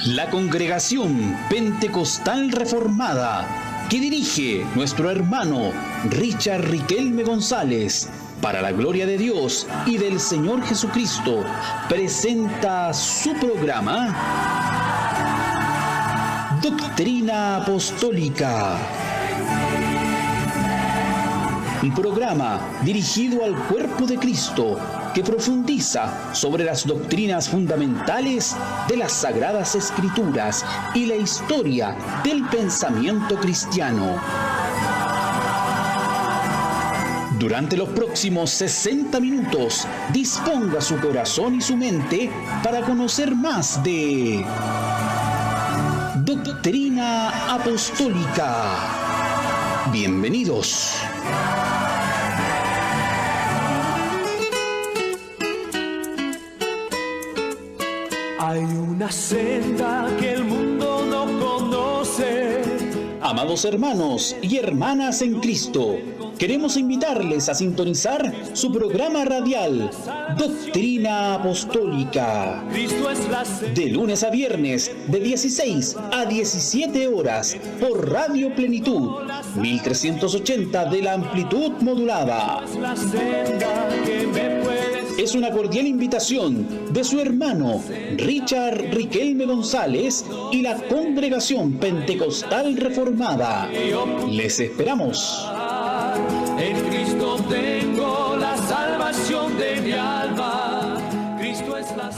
La Congregación Pentecostal Reformada, que dirige nuestro hermano Richard Riquelme González, para la gloria de Dios y del Señor Jesucristo, presenta su programa Doctrina Apostólica. Un programa dirigido al cuerpo de Cristo que profundiza sobre las doctrinas fundamentales de las Sagradas Escrituras y la historia del pensamiento cristiano. Durante los próximos 60 minutos, disponga su corazón y su mente para conocer más de Doctrina Apostólica. Bienvenidos. Hay una senda que el mundo no conoce. Amados hermanos y hermanas en Cristo, queremos invitarles a sintonizar su programa radial Doctrina Apostólica. De lunes a viernes, de 16 a 17 horas, por Radio Plenitud, 1380 de la amplitud modulada. Es una cordial invitación de su hermano Richard Riquelme González y la Congregación Pentecostal Reformada. Les esperamos. En Cristo tengo la salvación de mi alma. Cristo es la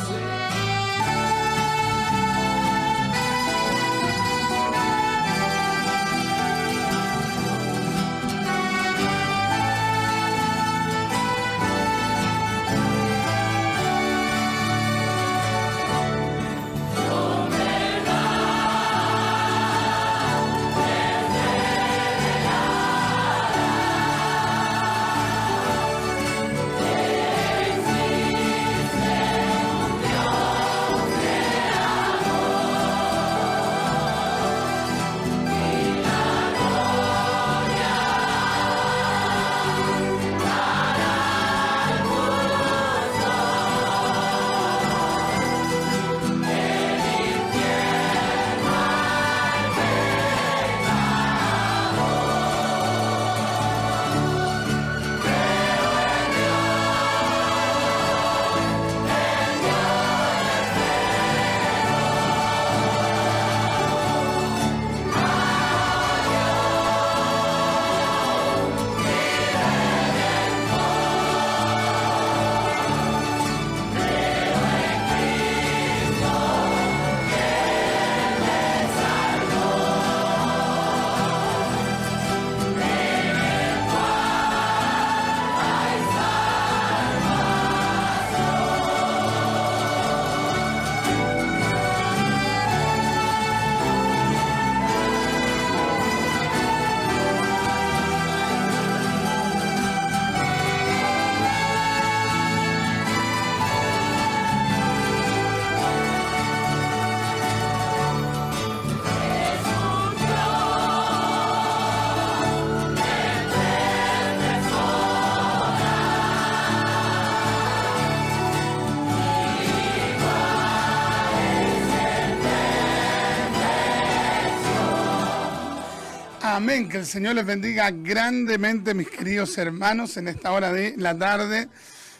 Amén, que el Señor les bendiga grandemente, mis queridos hermanos, en esta hora de la tarde,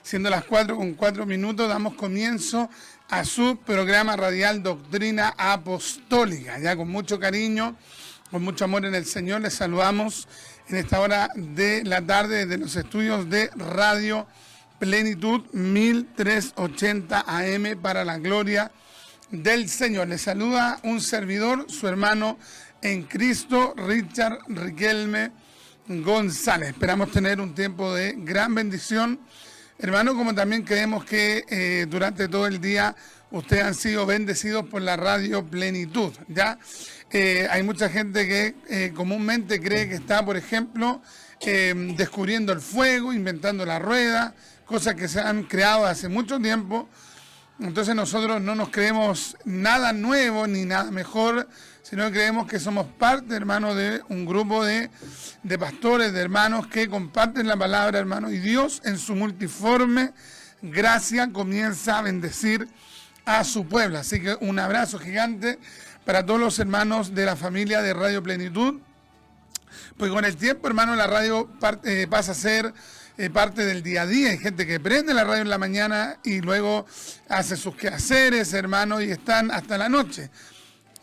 siendo las 4:04, damos comienzo a su programa radial Doctrina Apostólica. Ya con mucho cariño, con mucho amor en el Señor, les saludamos en esta hora de la tarde desde los estudios de Radio Plenitud 1380 AM para la gloria del Señor. Les saluda un servidor, su hermano en Cristo, Richard Riquelme González. Esperamos tener un tiempo de gran bendición, hermano, como también creemos que durante todo el día ustedes han sido bendecidos por la Radio Plenitud, ¿ya? Hay mucha gente que comúnmente cree que está, por ejemplo, descubriendo el fuego, inventando la rueda, cosas que se han creado hace mucho tiempo. Entonces nosotros no nos creemos nada nuevo ni nada mejor, sino que creemos que somos parte, hermano, de un grupo de pastores, de hermanos que comparten la palabra, hermano, y Dios en su multiforme gracia comienza a bendecir a su pueblo. Así que un abrazo gigante para todos los hermanos de la familia de Radio Plenitud. Pues con el tiempo, hermano, la radio pasa a ser parte del día a día. Hay gente que prende la radio en la mañana y luego hace sus quehaceres, hermano, y están hasta la noche.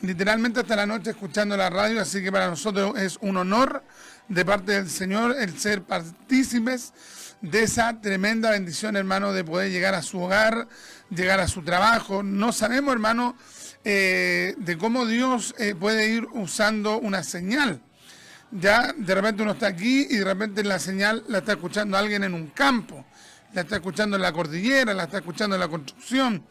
Literalmente hasta la noche escuchando la radio, así que para nosotros es un honor de parte del Señor el ser partícipes de esa tremenda bendición, hermano, de poder llegar a su hogar, llegar a su trabajo. No sabemos, hermano, de cómo Dios puede ir usando una señal. Ya de repente uno está aquí y de repente la señal la está escuchando alguien en un campo, la está escuchando en la cordillera, la está escuchando en la construcción,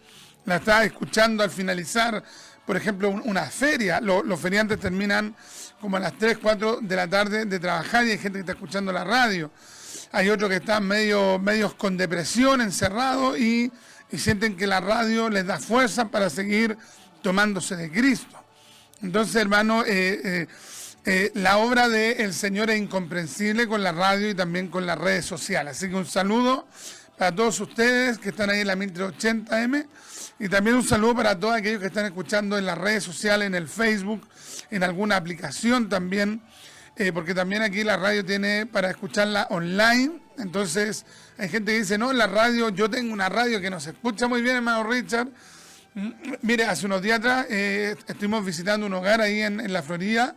la está escuchando al finalizar, por ejemplo, una feria. Los feriantes terminan como a las 3, 4 de la tarde de trabajar y hay gente que está escuchando la radio. Hay otros que están medios con depresión, encerrados y sienten que la radio les da fuerza para seguir tomándose de Cristo. Entonces, hermano, la obra del Señor es incomprensible con la radio y también con las redes sociales. Así que un saludo para todos ustedes que están ahí en la 1380M y también un saludo para todos aquellos que están escuchando en las redes sociales, en el Facebook, en alguna aplicación también, porque también aquí la radio tiene para escucharla online. Entonces hay gente que dice, no, la radio, yo tengo una radio que no se escucha muy bien, hermano Richard. Mire, hace unos días atrás estuvimos visitando un hogar ahí en la Florida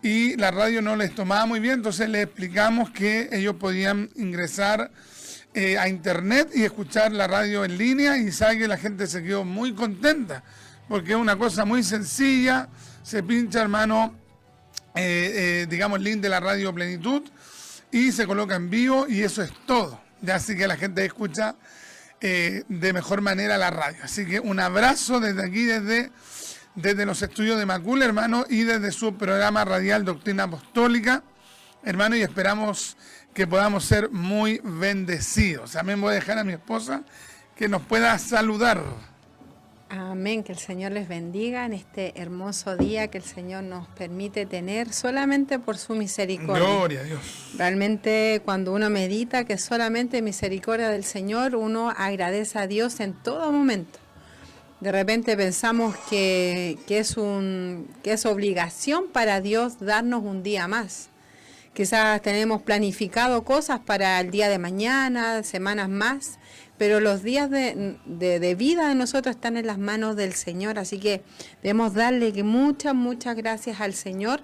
y la radio no les tomaba muy bien, entonces les explicamos que ellos podían ingresar a internet y escuchar la radio en línea, y sabe que la gente se quedó muy contenta porque es una cosa muy sencilla. Se pincha, hermano, digamos, el link de la Radio Plenitud y se coloca en vivo y eso es todo. Ya así que la gente escucha de mejor manera la radio. Así que un abrazo desde aquí, desde los estudios de Macul, hermano, y desde su programa radial Doctrina Apostólica, hermano, y esperamos que podamos ser muy bendecidos. También voy a dejar a mi esposa que nos pueda saludar. Amén, que el Señor les bendiga en este hermoso día que el Señor nos permite tener solamente por su misericordia. Gloria a Dios. Realmente cuando uno medita que solamente misericordia del Señor, uno agradece a Dios en todo momento. De repente pensamos que es obligación para Dios darnos un día más. Quizás tenemos planificado cosas para el día de mañana, semanas más, pero los días de vida de nosotros están en las manos del Señor, así que debemos darle muchas gracias al Señor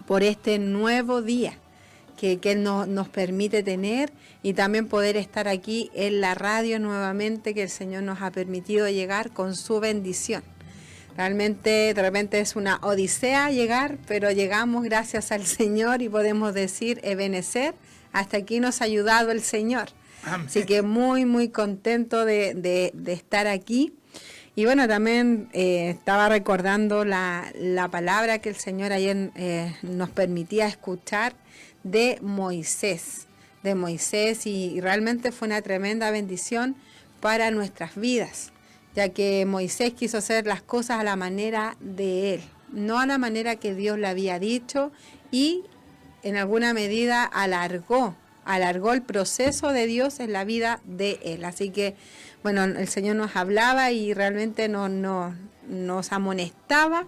por este nuevo día que Él nos permite tener, y también poder estar aquí en la radio nuevamente, que el Señor nos ha permitido llegar con su bendición. Realmente de repente es una odisea llegar, pero llegamos gracias al Señor y podemos decir, Ebenezer, hasta aquí nos ha ayudado el Señor. Amén. Así que muy contento de estar aquí. Y bueno, también estaba recordando la palabra que el Señor ayer nos permitía escuchar de Moisés, y realmente fue una tremenda bendición para nuestras vidas, ya que Moisés quiso hacer las cosas a la manera de él, no a la manera que Dios le había dicho, y en alguna medida alargó el proceso de Dios en la vida de él. Así que, bueno, el Señor nos hablaba y realmente nos amonestaba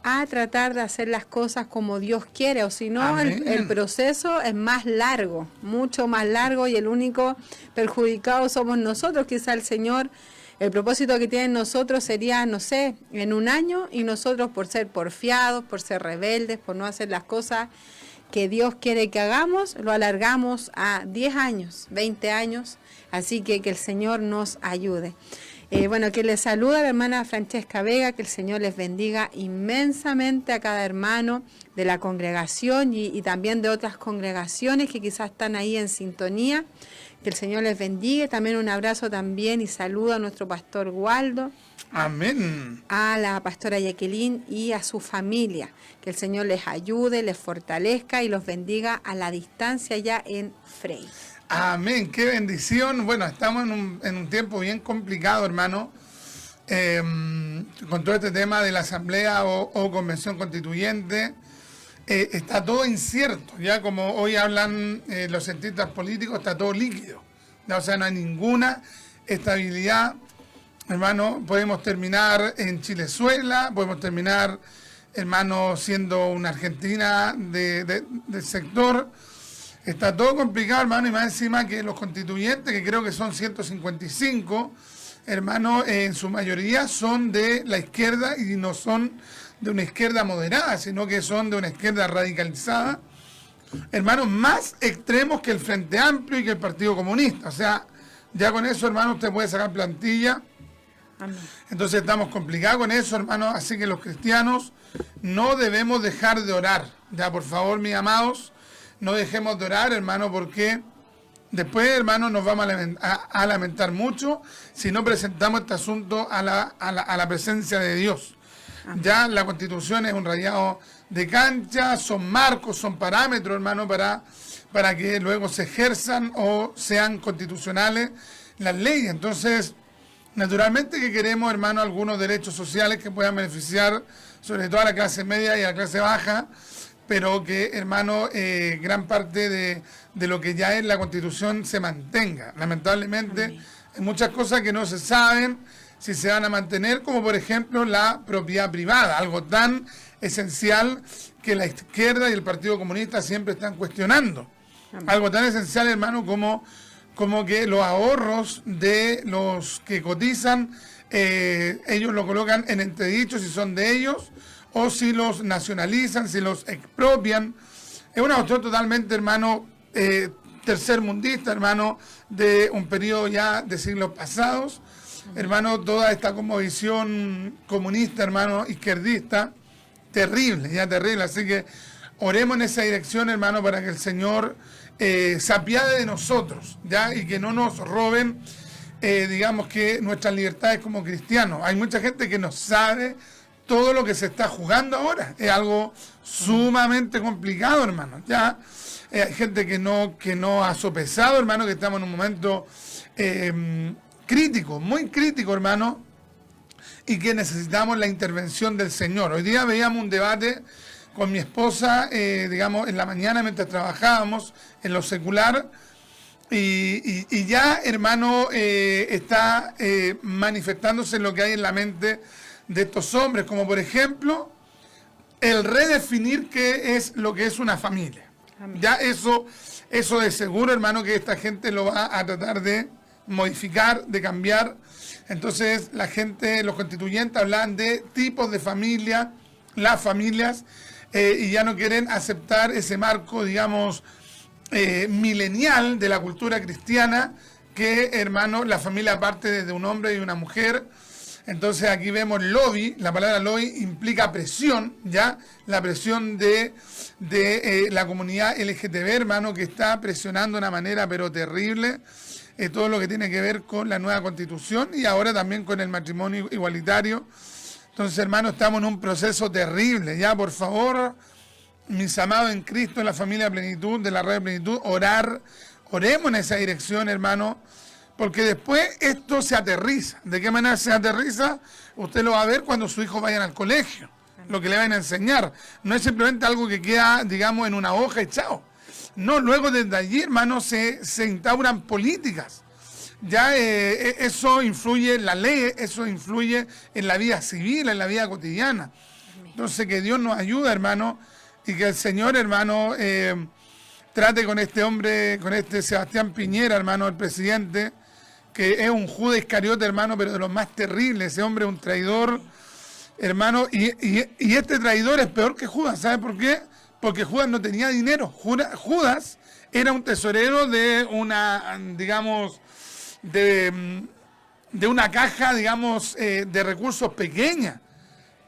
a tratar de hacer las cosas como Dios quiere, o si no, el proceso es más largo, mucho más largo, y el único perjudicado somos nosotros. Quizá el Señor, el propósito que tiene en nosotros sería, no sé, en un año, y nosotros por ser porfiados, por ser rebeldes, por no hacer las cosas que Dios quiere que hagamos, lo alargamos a 10 años, 20 años, así que el Señor nos ayude. Bueno, que les saluda la hermana Francesca Vega, que el Señor les bendiga inmensamente a cada hermano de la congregación y también de otras congregaciones que quizás están ahí en sintonía. Que el Señor les bendiga. También un abrazo también y saludo a nuestro pastor Waldo. Amén. A la pastora Jacqueline y a su familia. Que el Señor les ayude, les fortalezca y los bendiga a la distancia ya en Frei. Amén, qué bendición. Bueno, estamos en un tiempo bien complicado, hermano, con todo este tema de la asamblea o convención constituyente. Está todo incierto, ya como hoy hablan los cientistas políticos, está todo líquido. Ya, o sea, no hay ninguna estabilidad hermano, podemos terminar en Chilezuela, podemos terminar, hermano, siendo una Argentina del sector. Está todo complicado, hermano, y más encima que los constituyentes, que creo que son 155, hermano, en su mayoría son de la izquierda y no son de una izquierda moderada, sino que son de una izquierda radicalizada, hermanos, más extremos que el Frente Amplio y que el Partido Comunista. O sea, ya con eso, hermano, usted puede sacar plantilla. Amén. Entonces estamos complicados con eso, hermano, así que los cristianos no debemos dejar de orar. Ya, por favor, mis amados, no dejemos de orar, hermano, porque después, hermano, nos vamos a lamentar mucho si no presentamos este asunto a la presencia de Dios. Amén. Ya la Constitución es un rayado de cancha, son marcos, son parámetros, hermano, para que luego se ejerzan o sean constitucionales las leyes. Entonces, naturalmente que queremos, hermano, algunos derechos sociales que puedan beneficiar sobre todo a la clase media y a la clase baja, pero que, hermano, gran parte de lo que ya es la Constitución se mantenga. Lamentablemente, amén, hay muchas cosas que no se saben si se van a mantener, como por ejemplo la propiedad privada, algo tan esencial que la izquierda y el Partido Comunista siempre están cuestionando. Amén. Algo tan esencial, hermano, como que los ahorros de los que cotizan, ellos lo colocan en entredicho si son de ellos, o si los nacionalizan, si los expropian. Es una cuestión totalmente, hermano, tercermundista, hermano, de un periodo ya de siglos pasados. Hermano, toda esta como visión comunista, hermano, izquierdista, terrible, ya terrible. Así que oremos en esa dirección, hermano, para que el Señor se apiade de nosotros, ya, y que no nos roben, digamos, que nuestras libertades como cristianos. Hay mucha gente que no sabe todo lo que se está jugando ahora. Es algo sumamente complicado, hermano. Ya hay gente que no ha sopesado, hermano, que estamos en un momento crítico, muy crítico, hermano, y que necesitamos la intervención del Señor. Hoy día veíamos un debate con mi esposa, digamos, en la mañana mientras trabajábamos en lo secular, y ya, hermano, está manifestándose lo que hay en la mente de estos hombres, como por ejemplo, el redefinir qué es lo que es una familia. Amén. Ya eso de seguro, hermano, que esta gente lo va a tratar de modificar, de cambiar. Entonces la gente, los constituyentes hablan de tipos de familia, las familias, y ya no quieren aceptar ese marco, digamos, milenial de la cultura cristiana, que, hermano, la familia parte desde un hombre y una mujer. Entonces aquí vemos lobby, la palabra lobby implica presión, ya, la presión de la comunidad LGTB, hermano, que está presionando de una manera pero terrible todo lo que tiene que ver con la nueva Constitución y ahora también con el matrimonio igualitario. Entonces, hermano, estamos en un proceso terrible, ya, por favor, mis amados en Cristo, en la familia Plenitud, de la red Plenitud, oremos en esa dirección, hermano, porque después esto se aterriza. ¿De qué manera se aterriza? Usted lo va a ver cuando sus hijos vayan al colegio, lo que le van a enseñar. No es simplemente algo que queda, digamos, en una hoja y chao. No, luego desde allí, hermano, se instauran políticas. Ya eso influye en la ley, eso influye en la vida civil, en la vida cotidiana. Entonces, que Dios nos ayude, hermano, y que el Señor, hermano, trate con este hombre, con este Sebastián Piñera, hermano, el presidente, que es un Judas Iscariote, hermano, pero de los más terribles. Ese hombre es un traidor, hermano, y este traidor es peor que Judas. ¿Sabe por qué? Porque Judas no tenía dinero. Judas era un tesorero de una, digamos, de una caja, digamos, de recursos pequeña.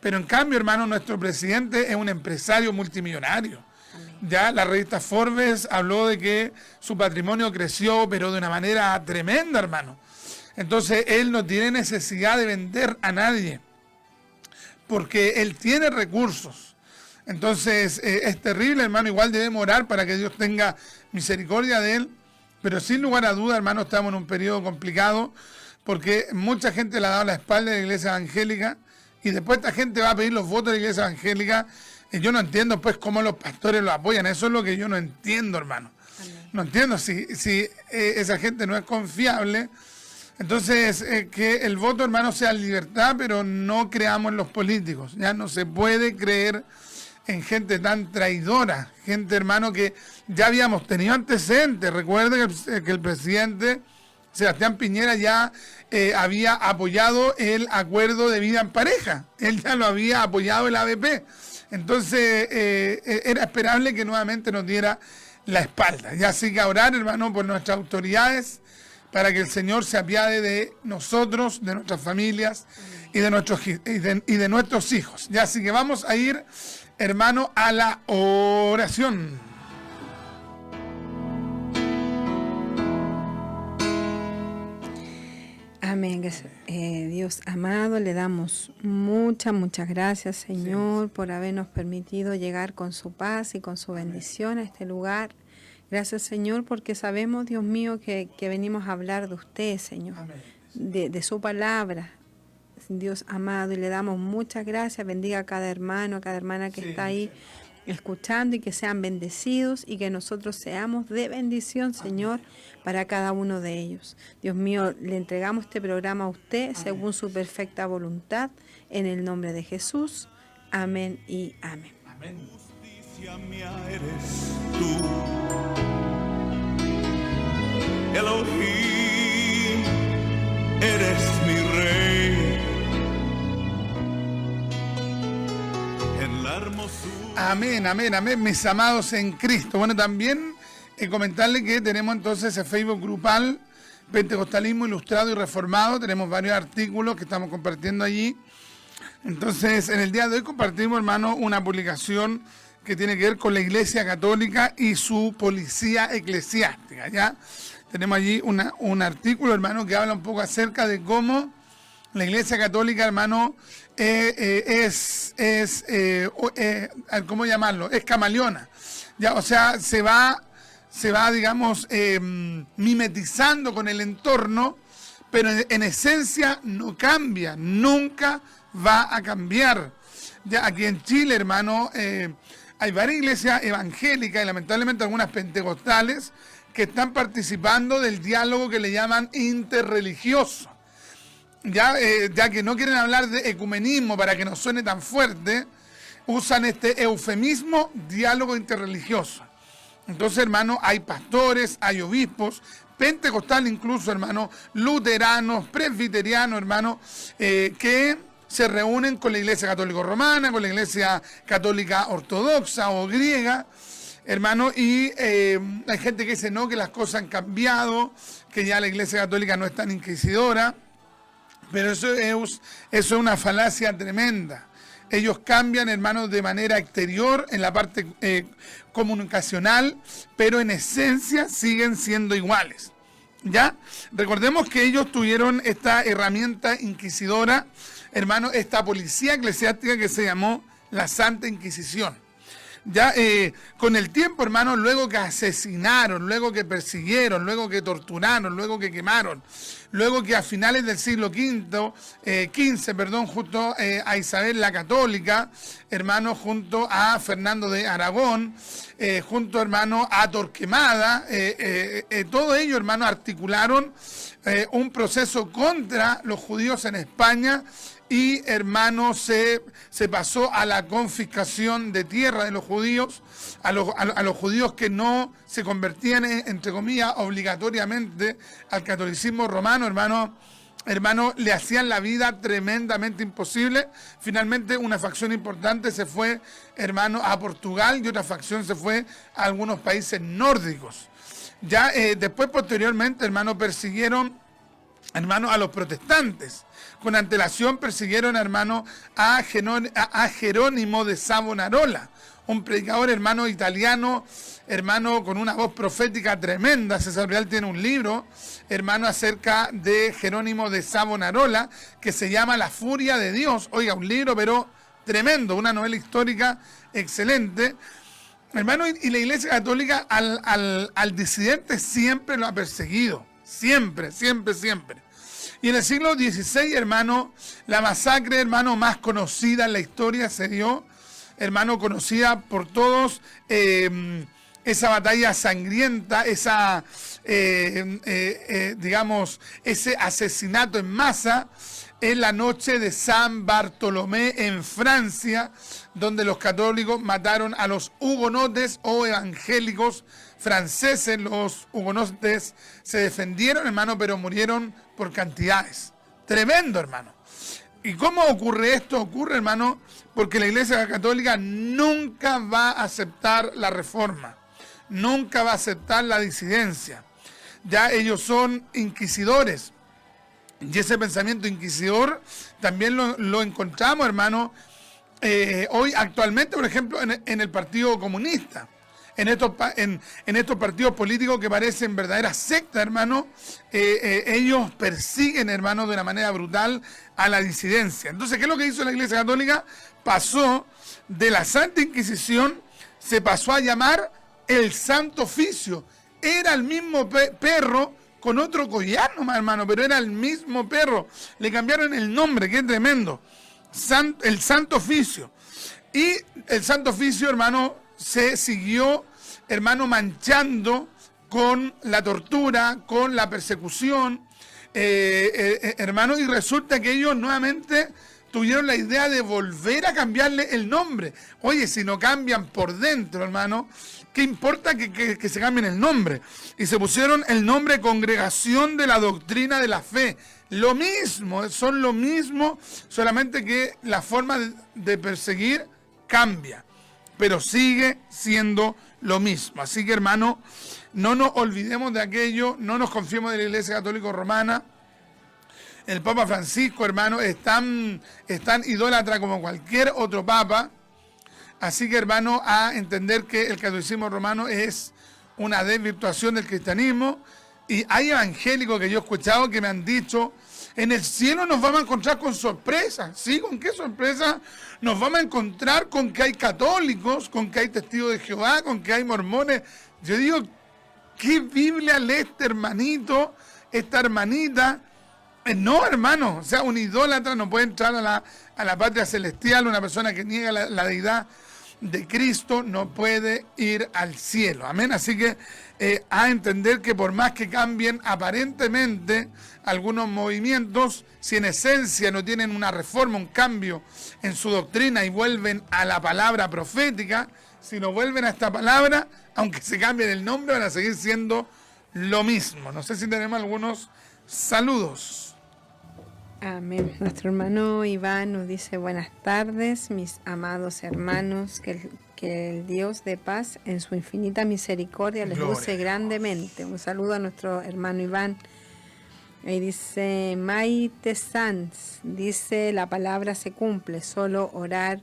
Pero en cambio, hermano, nuestro presidente es un empresario multimillonario. Ya la revista Forbes habló de que su patrimonio creció, pero de una manera tremenda, hermano. Entonces, él no tiene necesidad de vender a nadie, porque él tiene recursos. Entonces, es terrible, hermano. Igual debemos orar para que Dios tenga misericordia de él, pero sin lugar a duda, hermano, estamos en un periodo complicado, porque mucha gente le ha dado la espalda a la iglesia evangélica, y después esta gente va a pedir los votos de la iglesia evangélica. Yo no entiendo, pues, cómo los pastores lo apoyan. Eso es lo que yo no entiendo, hermano. Amén. No entiendo si esa gente no es confiable. Entonces, que el voto, hermano, sea libertad, pero no creamos en los políticos. Ya no se puede creer en gente tan traidora, gente, hermano, que ya habíamos tenido antecedentes. Recuerde que el presidente Sebastián Piñera ya había apoyado el acuerdo de vida en pareja. Él ya lo había apoyado el ABP. Entonces, era esperable que nuevamente nos diera la espalda. Y así que a orar, hermano, por nuestras autoridades, para que el Señor se apiade de nosotros, de nuestras familias y de nuestros hijos. Ya, así que vamos a ir, hermano, a la oración. Amén. Dios amado, le damos muchas gracias, Señor, por habernos permitido llegar con su paz y con su bendición a este lugar. Gracias, Señor, porque sabemos, Dios mío, que venimos a hablar de usted, Señor, de su palabra, Dios amado, y le damos muchas gracias. Bendiga a cada hermano, a cada hermana que está ahí escuchando, y que sean bendecidos y que nosotros seamos de bendición, Señor, para cada uno de ellos. Dios mío, le entregamos este programa a usted según su perfecta voluntad, en el nombre de Jesús. Amén y amén. Amén. Justicia mía eres tú, Elohim, eres mi rey. En la hermosura. Amén, amén, amén, mis amados en Cristo. Bueno, también comentarle que tenemos entonces el Facebook grupal Pentecostalismo Ilustrado y Reformado. Tenemos varios artículos que estamos compartiendo allí. Entonces, en el día de hoy compartimos, hermano, una publicación que tiene que ver con la Iglesia Católica y su policía eclesiástica, ¿ya? Tenemos allí un artículo, hermano, que habla un poco acerca de cómo la Iglesia Católica, hermano, ¿cómo llamarlo? Es camaleona, ¿ya? O sea, se va, digamos, mimetizando con el entorno, pero en esencia no cambia, nunca va a cambiar. Ya aquí en Chile, hermano, hay varias iglesias evangélicas y lamentablemente algunas pentecostales que están participando del diálogo que le llaman interreligioso. Ya que no quieren hablar de ecumenismo para que no suene tan fuerte, usan este eufemismo diálogo interreligioso. Entonces, hermano, hay pastores, hay obispos, pentecostales incluso, hermano, luteranos, presbiterianos, hermano, que se reúnen con la Iglesia Católica Romana, con la Iglesia Católica Ortodoxa o griega, hermano, y hay gente que dice no, que las cosas han cambiado, que ya la Iglesia Católica no es tan inquisidora, pero eso es una falacia tremenda. Ellos cambian, hermanos, de manera exterior, en la parte comunicacional, pero en esencia siguen siendo iguales. ¿Ya? Recordemos que ellos tuvieron esta herramienta inquisidora, hermano, esta policía eclesiástica que se llamó la Santa Inquisición. Ya con el tiempo, hermano, luego que asesinaron, luego que persiguieron, luego que torturaron, luego que quemaron, luego que a finales del siglo XV, junto a Isabel la Católica, hermano, junto a Fernando de Aragón, junto, hermano, a Torquemada, todo ello, hermano, articularon un proceso contra los judíos en España. Y, hermano, se pasó a la confiscación de tierra de los judíos, a los judíos que no se convertían, entre comillas, obligatoriamente al catolicismo romano, hermano, le hacían la vida tremendamente imposible. Finalmente, una facción importante se fue, hermano, a Portugal y otra facción se fue a algunos países nórdicos. Ya después, posteriormente, hermano, persiguieron, hermano, a los protestantes. Con antelación persiguieron, hermano, a Jerónimo de Savonarola, un predicador, hermano, italiano, hermano, con una voz profética tremenda. César Real tiene un libro, hermano, acerca de Jerónimo de Savonarola, que se llama La Furia de Dios. Oiga, un libro, pero tremendo, una novela histórica excelente. Hermano, y la Iglesia Católica al disidente siempre lo ha perseguido. Siempre. Y en el siglo XVI, hermano, la masacre, hermano, más conocida en la historia se dio, hermano, conocida por todos, esa batalla sangrienta, digamos, ese asesinato en masa en la noche de San Bartolomé en Francia, donde los católicos mataron a los hugonotes o evangélicos franceses. Los hugonotes se defendieron, hermano, pero murieron por cantidades. Tremendo, hermano. ¿Y cómo ocurre esto? Ocurre, hermano, porque la Iglesia Católica nunca va a aceptar la reforma, nunca va a aceptar la disidencia. Ya ellos son inquisidores. Y ese pensamiento inquisidor también lo encontramos, hermano, hoy actualmente, por ejemplo, en el Partido Comunista. En estos partidos políticos que parecen verdaderas sectas, hermano, ellos persiguen, hermano, de una manera brutal a la disidencia. Entonces, ¿qué es lo que hizo la Iglesia Católica? Pasó de la Santa Inquisición, se pasó a llamar el Santo Oficio. Era el mismo perro con otro collar nomás, hermano, pero era el mismo perro. Le cambiaron el nombre, que es tremendo. El Santo Oficio. Y el Santo Oficio, hermano, se siguió, hermano, manchando con la tortura, con la persecución, hermano, y resulta que ellos nuevamente tuvieron la idea de volver a cambiarle el nombre. Oye, si no cambian por dentro, hermano, ¿qué importa que se cambien el nombre? Y se pusieron el nombre Congregación de la Doctrina de la Fe. Lo mismo, son lo mismo, solamente que la forma de perseguir cambia, pero sigue siendo lo mismo. Así que, hermano, no nos olvidemos de aquello, no nos confiemos de la Iglesia Católica Romana. El Papa Francisco, hermano, es tan idólatra como cualquier otro papa. Así que, hermano, a entender que el catolicismo romano es una desvirtuación del cristianismo. Y hay evangélicos que yo he escuchado que me han dicho: en el cielo nos vamos a encontrar con sorpresas. ¿Sí? ¿Con qué sorpresa? Nos vamos a encontrar con que hay católicos, con que hay testigos de Jehová, con que hay mormones. Yo digo, ¿qué Biblia lee este hermanito, esta hermanita? No, hermano, o sea, un idólatra no puede entrar a la patria celestial. Una persona que niega la deidad de Cristo no puede ir al cielo. Amén. Así que a entender que por más que cambien aparentemente algunos movimientos, si en esencia no tienen una reforma, un cambio en su doctrina y vuelven a la palabra profética, si no vuelven a esta palabra, aunque se cambien el nombre, van a seguir siendo lo mismo. No sé si tenemos algunos saludos. Amén. Nuestro hermano Iván nos dice: buenas tardes, mis amados hermanos, que el Dios de paz en su infinita misericordia les use grandemente. Un saludo a nuestro hermano Iván. Ahí dice Maite Sanz, dice: la palabra se cumple, solo orar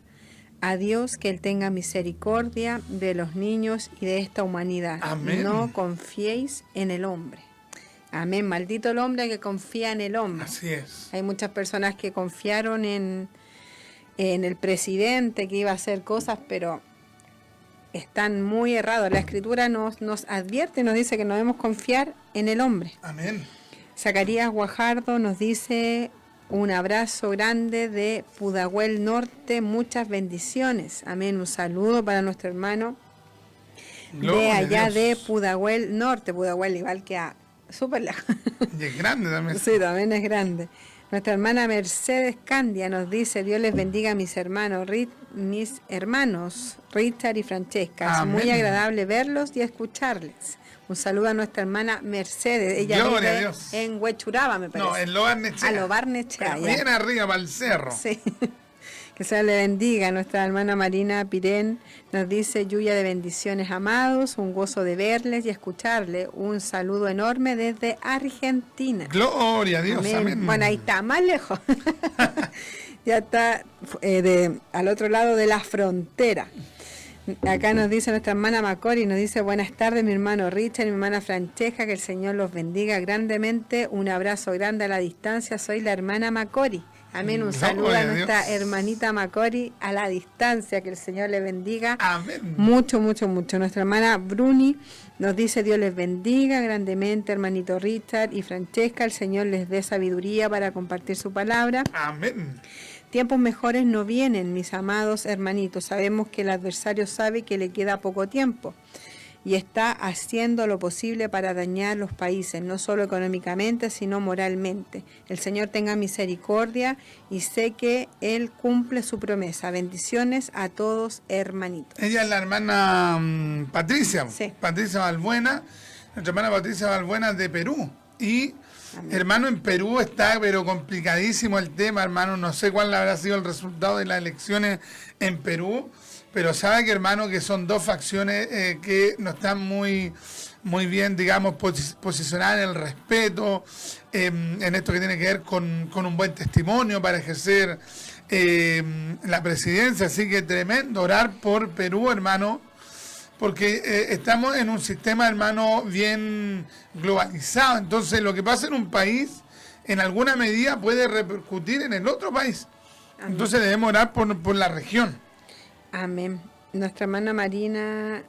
a Dios que Él tenga misericordia de los niños y de esta humanidad. Amén. No confiéis en el hombre. Amén. Maldito el hombre que confía en el hombre. Así es. Hay muchas personas que confiaron en el presidente que iba a hacer cosas, pero están muy errados. La Escritura nos advierte, nos dice que no debemos confiar en el hombre. Amén. Zacarías Guajardo nos dice: un abrazo grande de Pudahuel Norte, muchas bendiciones. Amén. Un saludo para nuestro hermano de allá de Pudahuel Norte. Pudahuel igual que a súper lejos. Y es grande también. Sí, también es grande. Nuestra hermana Mercedes Candia nos dice: Dios les bendiga a mis hermanos Richard y Francesca. Es muy agradable verlos y escucharles. Un saludo a nuestra hermana Mercedes. Ella vive en Huechuraba, me parece. No, en Lo Barnechea. A Lo Barnechea. Bien arriba, para el cerro. Sí. Que se le bendiga. Nuestra hermana Marina Pirén nos dice: lluvia de bendiciones, amados, un gozo de verles y escucharles. Un saludo enorme desde Argentina. Gloria a Dios. Amén. Amén. Bueno, ahí está, más lejos. Ya está al otro lado de la frontera. Acá nos dice nuestra hermana Macori, nos dice: buenas tardes, mi hermano Richard y mi hermana Francesca, que el Señor los bendiga grandemente. Un abrazo grande a la distancia. Soy la hermana Macori. Amén. Un saludo a nuestra hermanita Macori a la distancia. Que el Señor le bendiga. Amén. Mucho, mucho, mucho. Nuestra hermana Bruni nos dice: Dios les bendiga grandemente, hermanito Richard y Francesca. El Señor les dé sabiduría para compartir su palabra. Amén. Tiempos mejores no vienen, mis amados hermanitos. Sabemos que el adversario sabe que le queda poco tiempo. y está haciendo lo posible para dañar los países, no solo económicamente, sino moralmente. El Señor tenga misericordia y sé que Él cumple su promesa. Bendiciones a todos, hermanitos. Ella es la hermana Patricia, Sí. Patricia Balbuena, nuestra hermana Patricia Balbuena de Perú. Y, Amén. hermano, en Perú está, pero complicadísimo el tema, hermano. No sé cuál habrá sido el resultado de las elecciones en Perú, pero sabe que, hermano, que son dos facciones que no están muy bien, digamos, posicionadas en el respeto, en esto que tiene que ver con un buen testimonio para ejercer la presidencia. Así que tremendo orar por Perú, hermano, porque estamos en un sistema, hermano, bien globalizado. Entonces, lo que pasa en un país, en alguna medida, puede repercutir en el otro país. Amén. Entonces, debemos orar por la región. Amén. Nuestra hermana Marina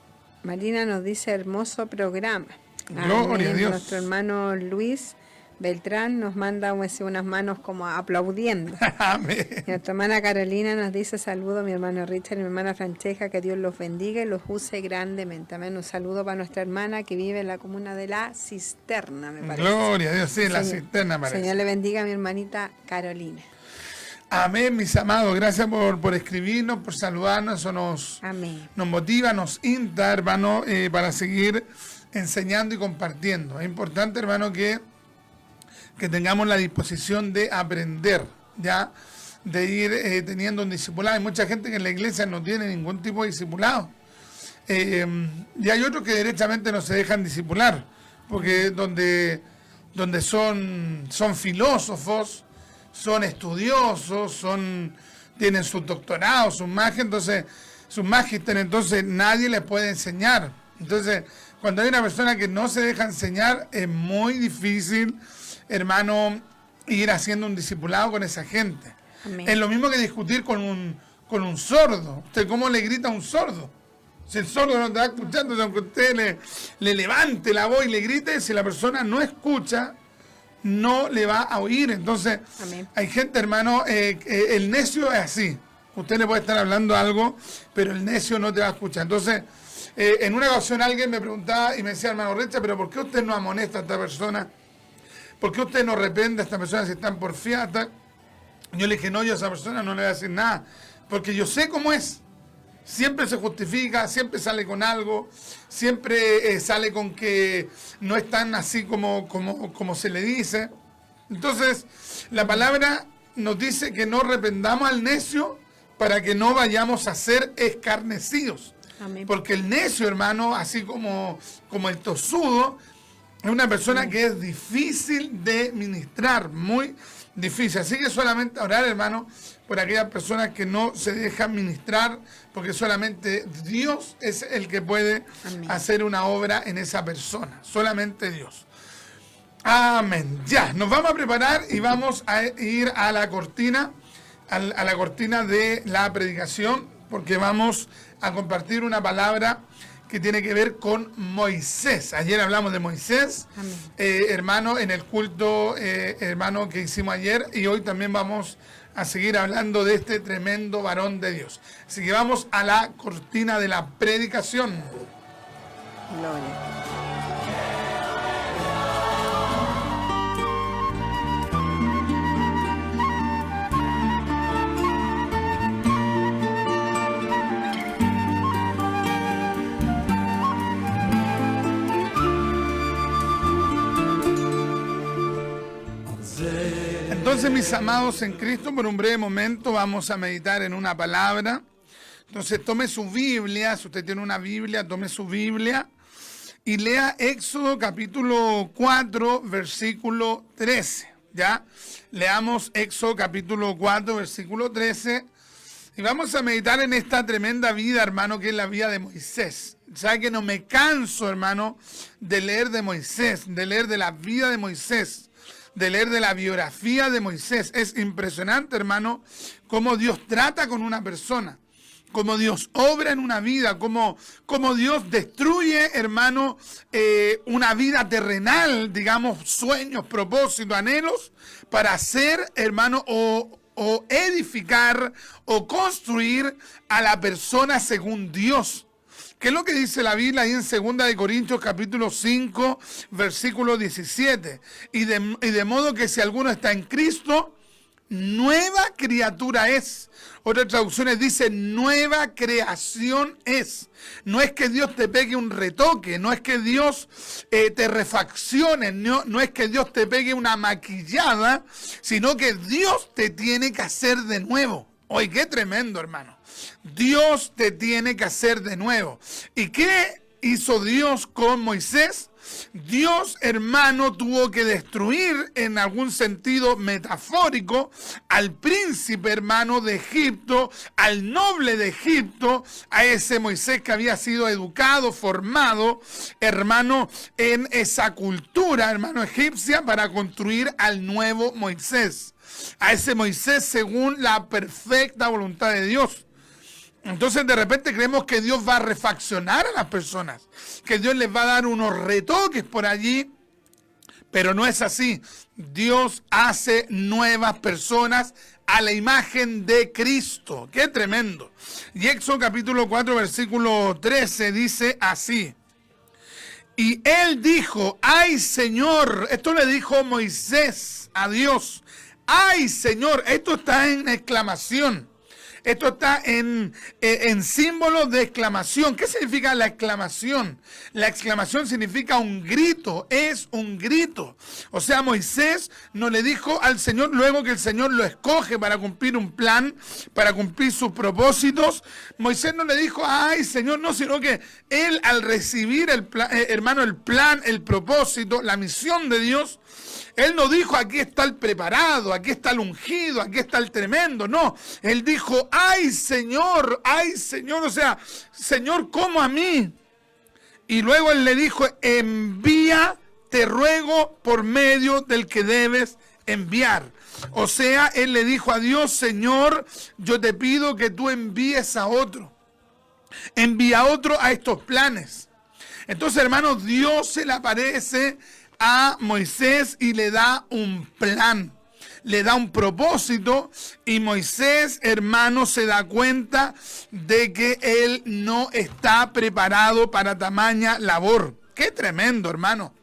nos dice hermoso programa. Gloria a Dios. Nuestro hermano Luis Beltrán nos manda unas manos como aplaudiendo. Amén. Y nuestra hermana Carolina nos dice saludo a mi hermano Richard y mi hermana Francesca, que Dios los bendiga y los use grandemente. Amén. Un saludo para nuestra hermana que vive en la comuna de La Cisterna, me parece. Gloria a Dios, sí, la Señor- cisterna parece. Señor le bendiga a mi hermanita Carolina. Amén, mis amados. Gracias por escribirnos, por saludarnos. Eso nos Amén. motiva, nos insta, hermano, para seguir enseñando y compartiendo. Es importante, hermano, que tengamos la disposición de aprender, ya, de ir teniendo un discipulado. Hay mucha gente que en la iglesia no tiene ningún tipo de discipulado. Y hay otros que derechamente no se dejan discipular, porque donde son filósofos, son estudiosos, tienen sus doctorados, sus magíster, entonces nadie les puede enseñar. Entonces, cuando hay una persona que no se deja enseñar, es muy difícil, hermano, ir haciendo un discipulado con esa gente. Amén. Es lo mismo que discutir con un sordo. ¿Usted cómo le grita a un sordo? Si el sordo no te va escuchando, aunque usted le levante la voz y le grite, si la persona no escucha, no le va a oír. Entonces, Amén. hay gente, hermano, el necio es así. Usted le puede estar hablando algo, pero el necio no te va a escuchar. Entonces, en una ocasión alguien me preguntaba y me decía, hermano Recha, pero ¿por qué usted no amonesta a esta persona? ¿Por qué usted no reprende a esta persona si están porfiadas? Yo le dije, no, yo a esa persona no le voy a decir nada, porque yo sé cómo es. Siempre se justifica, siempre sale con algo, siempre sale con que no es tan así como se le dice. Entonces, la palabra nos dice que no reprendamos al necio para que no vayamos a ser escarnecidos. Amén. Porque el necio, hermano, así como el tosudo, es una persona que es difícil de ministrar, muy difícil. Así que solamente orar, hermano, por aquellas personas que no se dejan ministrar, porque solamente Dios es el que puede Amén. hacer una obra en esa persona. Solamente Dios. Amén. Ya, nos vamos a preparar y vamos a ir a la cortina, a la cortina de la predicación, porque vamos a compartir una palabra que tiene que ver con Moisés. Ayer hablamos de Moisés, Amén. hermano, en el culto, hermano, que hicimos ayer, y hoy también vamos a seguir hablando de este tremendo varón de Dios. Así que vamos a la cortina de la predicación. Gloria. Entonces, mis amados en Cristo, por un breve momento vamos a meditar en una palabra. Entonces, tome su Biblia, si usted tiene una Biblia, tome su Biblia y lea Éxodo capítulo 4, versículo 13. ¿Ya? Leamos Éxodo capítulo 4, versículo 13. Y vamos a meditar en esta tremenda vida, hermano, que es la vida de Moisés. ¿Sabe que no me canso, hermano, de leer de Moisés, de leer de la vida de Moisés, de leer de la biografía de Moisés? Es impresionante, hermano, cómo Dios trata con una persona, cómo Dios obra en una vida, cómo Dios destruye, hermano, una vida terrenal, digamos, sueños, propósitos, anhelos, para hacer, hermano, o edificar o construir a la persona según Dios. ¿Qué es lo que dice la Biblia ahí en 2 Corintios capítulo 5, versículo 17? Y de modo que si alguno está en Cristo, nueva criatura es. Otras traducciones dicen nueva creación es. No es que Dios te pegue un retoque, no es que Dios te refaccione, no es que Dios te pegue una maquillada, sino que Dios te tiene que hacer de nuevo. Oye, qué tremendo, hermano. Dios te tiene que hacer de nuevo. ¿Y qué hizo Dios con Moisés? Dios, hermano, tuvo que destruir en algún sentido metafórico al príncipe, hermano, de Egipto, al noble de Egipto, a ese Moisés que había sido educado, formado, hermano, en esa cultura, hermano, egipcia, para construir al nuevo Moisés. A ese Moisés según la perfecta voluntad de Dios. Entonces de repente creemos que Dios va a refaccionar a las personas, que Dios les va a dar unos retoques por allí, pero no es así. Dios hace nuevas personas a la imagen de Cristo. ¡Qué tremendo! Y Éxodo capítulo 4 versículo 13 dice así: y él dijo, ¡ay Señor! Esto le dijo Moisés a Dios. ¡Ay Señor! Esto está en exclamación. Esto está en símbolo de exclamación. ¿Qué significa la exclamación? La exclamación significa un grito, es un grito. O sea, Moisés no le dijo al Señor, luego que el Señor lo escoge para cumplir un plan, para cumplir sus propósitos, Moisés no le dijo, ay Señor, no, sino que él al recibir el plan, hermano, el plan, el propósito, la misión de Dios, él no dijo, aquí está el preparado, aquí está el ungido, aquí está el tremendo. No, él dijo, ay Señor, o sea, Señor, ¿cómo a mí? Y luego él le dijo, envía, te ruego, por medio del que debes enviar. O sea, él le dijo a Dios, Señor, yo te pido que tú envíes a otro. Envía a otro a estos planes. Entonces, hermanos, Dios se le aparece a Moisés y le da un plan, le da un propósito, y Moisés, hermano, se da cuenta de que él no está preparado para tamaña labor. ¡Qué tremendo, hermano!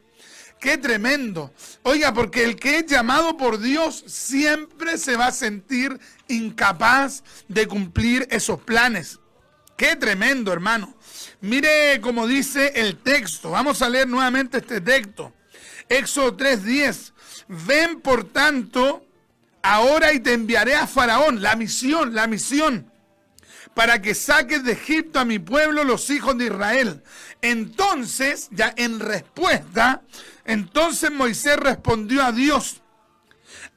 ¡Qué tremendo! Oiga, porque el que es llamado por Dios siempre se va a sentir incapaz de cumplir esos planes. ¡Qué tremendo, hermano! Mire cómo dice el texto. Vamos a leer nuevamente este texto. Éxodo 3:10. Ven por tanto ahora y te enviaré a Faraón. La misión. Para que saques de Egipto a mi pueblo, los hijos de Israel. Entonces, ya en respuesta, entonces Moisés respondió a Dios,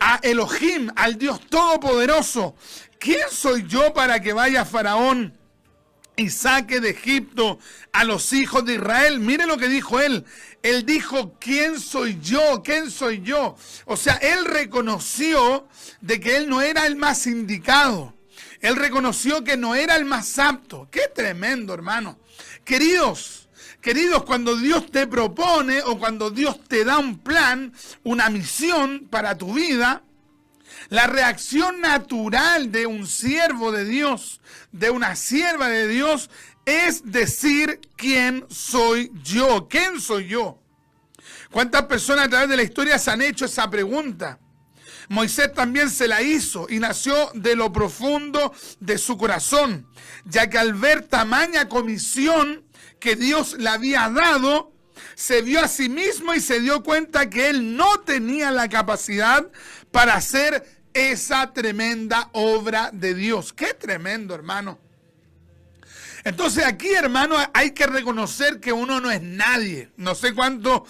a Elohim, al Dios Todopoderoso. ¿Quién soy yo para que vaya a Faraón y saque de Egipto a los hijos de Israel? Mire lo que dijo él. Él dijo, ¿quién soy yo? ¿Quién soy yo? O sea, él reconoció de que él no era el más indicado. Él reconoció que no era el más apto. ¡Qué tremendo, hermano! Queridos, cuando Dios te propone o cuando Dios te da un plan, una misión para tu vida, la reacción natural de un siervo de Dios, de una sierva de Dios, es decir, ¿quién soy yo? ¿Quién soy yo? ¿Cuántas personas a través de la historia se han hecho esa pregunta? Moisés también se la hizo y nació de lo profundo de su corazón, ya que al ver tamaña comisión que Dios le había dado, se vio a sí mismo y se dio cuenta que él no tenía la capacidad para hacer esa tremenda obra de Dios. ¡Qué tremendo, hermano! Entonces aquí, hermano, hay que reconocer que uno no es nadie. No sé cuántos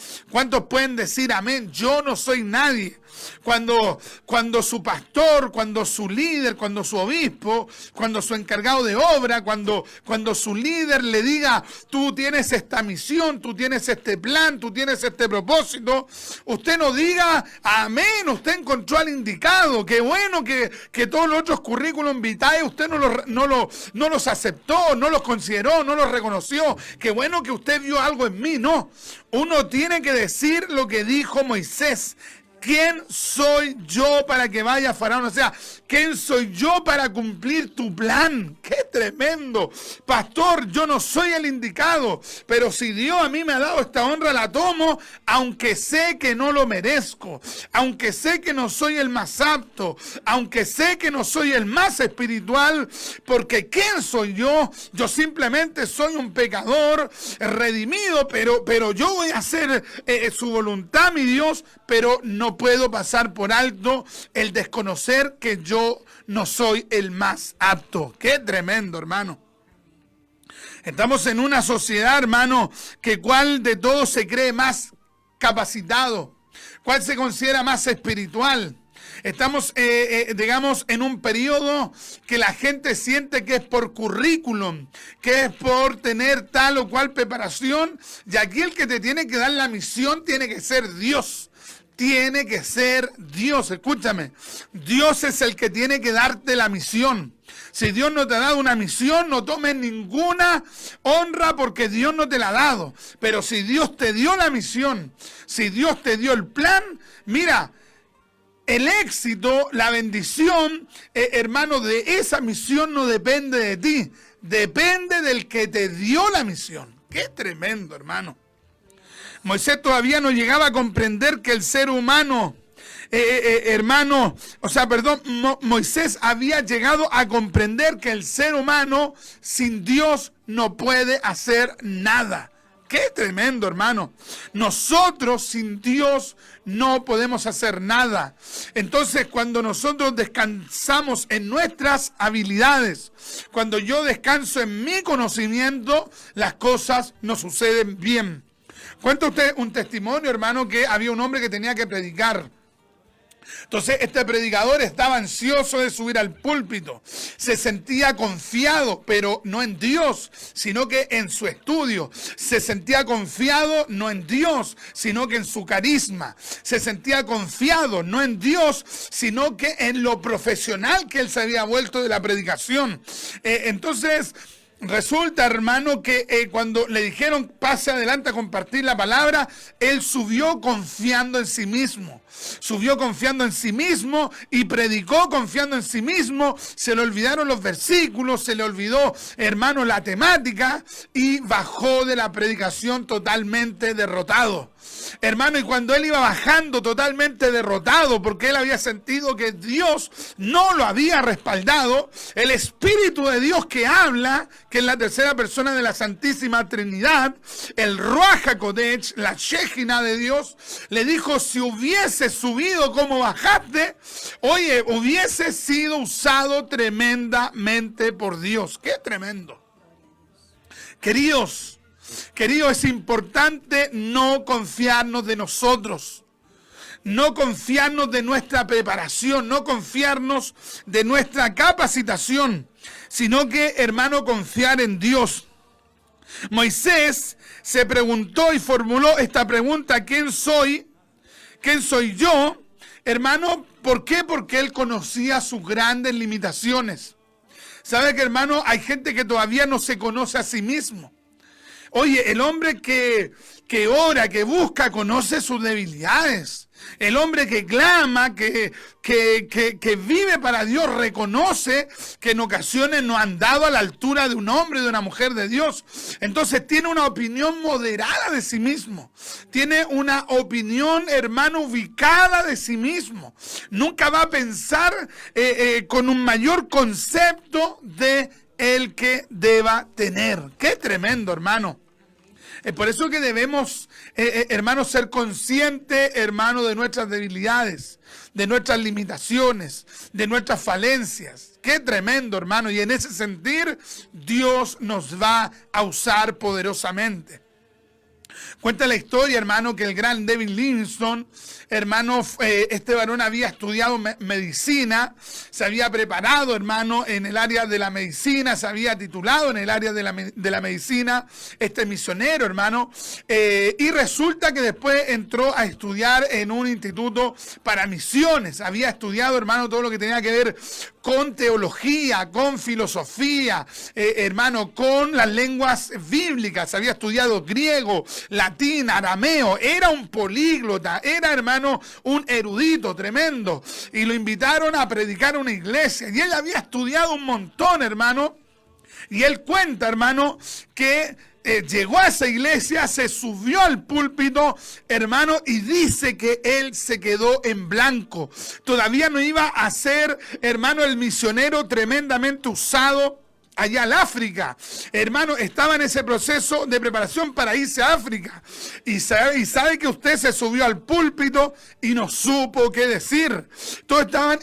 pueden decir amén. Yo no soy nadie. Cuando su pastor, cuando su líder, cuando su obispo, cuando su encargado de obra, cuando su líder le diga, tú tienes esta misión, tú tienes este plan, tú tienes este propósito, usted no diga amén, usted encontró al indicado. Qué bueno que todos los otros currículum vitae usted no los aceptó, no los consideró, no los reconoció. Qué bueno que usted vio algo en mí. No, uno tiene que decir lo que dijo Moisés. ¿quién soy yo para que vaya Faraón? O sea, ¿quién soy yo para cumplir tu plan? ¡Qué tremendo! Pastor, yo no soy el indicado, pero si Dios a mí me ha dado esta honra, la tomo, aunque sé que no lo merezco, aunque sé que no soy el más apto, aunque sé que no soy el más espiritual, porque ¿quién soy yo? Yo simplemente soy un pecador redimido, pero yo voy a hacer su voluntad, mi Dios, pero no puedo pasar por alto el desconocer que yo no soy el más apto. ¡Qué tremendo, hermano! Estamos en una sociedad, hermano, que cuál de todos se cree más capacitado, cuál se considera más espiritual. Estamos, digamos, en un periodo que la gente siente que es por currículum, que es por tener tal o cual preparación, y aquí el que te tiene que dar la misión tiene que ser Dios. Tiene que ser Dios, escúchame. Dios es el que tiene que darte la misión. Si Dios no te ha dado una misión, no tomes ninguna honra porque Dios no te la ha dado. Pero si Dios te dio la misión, si Dios te dio el plan, mira, el éxito, la bendición, hermano, de esa misión no depende de ti, depende del que te dio la misión. ¡Qué tremendo, hermano! Moisés todavía no llegaba a comprender que el ser humano, Moisés había llegado a comprender que el ser humano sin Dios no puede hacer nada. ¡Qué tremendo, hermano! Nosotros sin Dios no podemos hacer nada. Entonces, cuando nosotros descansamos en nuestras habilidades, cuando yo descanso en mi conocimiento, las cosas nos suceden bien. Cuenta usted un testimonio, hermano, que había un hombre que tenía que predicar. Entonces este predicador estaba ansioso de subir al púlpito, se sentía confiado, pero no en Dios, sino que en su estudio, se sentía confiado no en Dios, sino que en su carisma, se sentía confiado no en Dios, sino que en lo profesional que él se había vuelto de la predicación. Entonces resulta, hermano, que cuando le dijeron pase adelante a compartir la palabra, él subió confiando en sí mismo. Subió confiando en sí mismo y predicó confiando en sí mismo. Se le olvidaron los versículos, se le olvidó, hermano, la temática y bajó de la predicación totalmente derrotado. Hermano, y cuando él iba bajando totalmente derrotado, porque él había sentido que Dios no lo había respaldado, el Espíritu de Dios que habla, que es la tercera persona de la Santísima Trinidad, el Ruach HaKodesh, la Shejina de Dios, le dijo, si hubiese subido como bajaste, oye, hubiese sido usado tremendamente por Dios. ¡Qué tremendo! Queridos, es importante no confiarnos de nosotros, no confiarnos de nuestra preparación, no confiarnos de nuestra capacitación, sino que, hermano, confiar en Dios. Moisés se preguntó y formuló esta pregunta, ¿quién soy? ¿Quién soy yo? Hermano, ¿por qué? Porque él conocía sus grandes limitaciones. ¿Sabe que, hermano, hay gente que todavía no se conoce a sí mismo? Oye, el hombre que ora, que busca, conoce sus debilidades. El hombre que clama, que vive para Dios, reconoce que en ocasiones no han dado a la altura de un hombre y de una mujer de Dios. Entonces tiene una opinión moderada de sí mismo. Tiene una opinión, hermano, ubicada de sí mismo. Nunca va a pensar con un mayor concepto de el que deba tener. ¡Qué tremendo, hermano! Es por eso que debemos, hermano, ser conscientes, hermano, de nuestras debilidades, de nuestras limitaciones, de nuestras falencias. ¡Qué tremendo, hermano! Y en ese sentir, Dios nos va a usar poderosamente. Cuenta la historia, hermano, que el gran David Livingstone, hermano, este varón había estudiado medicina, se había preparado, hermano, en el área de la medicina, se había titulado en el área de la medicina, este misionero, hermano, y resulta que después entró a estudiar en un instituto para misiones. Había estudiado, hermano, todo lo que tenía que ver con teología, con filosofía, hermano, con las lenguas bíblicas. Había estudiado griego, latín, arameo, era un políglota, era, hermano, un erudito tremendo. Y lo invitaron a predicar a una iglesia. Y él había estudiado un montón, hermano. Y él cuenta, hermano, que llegó a esa iglesia, se subió al púlpito, hermano, y dice que él se quedó en blanco. Todavía no iba a ser, hermano, el misionero tremendamente usado allá al África. Hermano, estaba en ese proceso de preparación para irse a África. Y sabe que usted se subió al púlpito y no supo qué decir. Todos estaban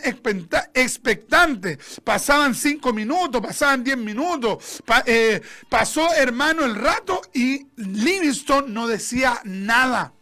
expectantes. Pasaban 5 minutos, pasaban 10 minutos. Pasó, hermano, el rato y Livingstone no decía nada.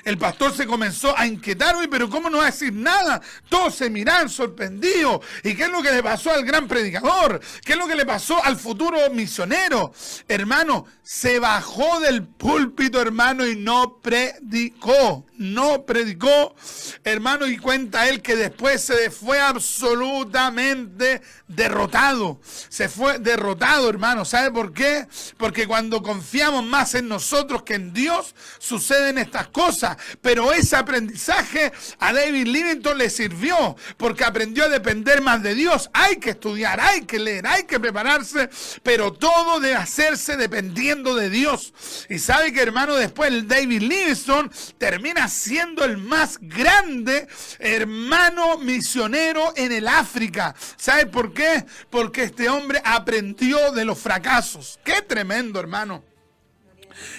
El pastor se comenzó a inquietar, pero ¿cómo no va a decir nada? Todos se miran sorprendidos. ¿Y qué es lo que le pasó al gran predicador? ¿Qué es lo que le pasó al futuro misionero? Hermano, se bajó del púlpito, hermano, y no predicó. No predicó, hermano, y cuenta él que después se fue absolutamente derrotado. Se fue derrotado, hermano. ¿Sabe por qué? Porque cuando confiamos más en nosotros que en Dios, suceden estas cosas. Pero ese aprendizaje a David Livingstone le sirvió, porque aprendió a depender más de Dios. Hay que estudiar, hay que leer, hay que prepararse, pero todo debe hacerse dependiendo de Dios. Y sabe que, hermano, después el David Livingstone termina siendo el más grande hermano misionero en el África. ¿Sabe por qué? Porque este hombre aprendió de los fracasos. ¡Qué tremendo, hermano!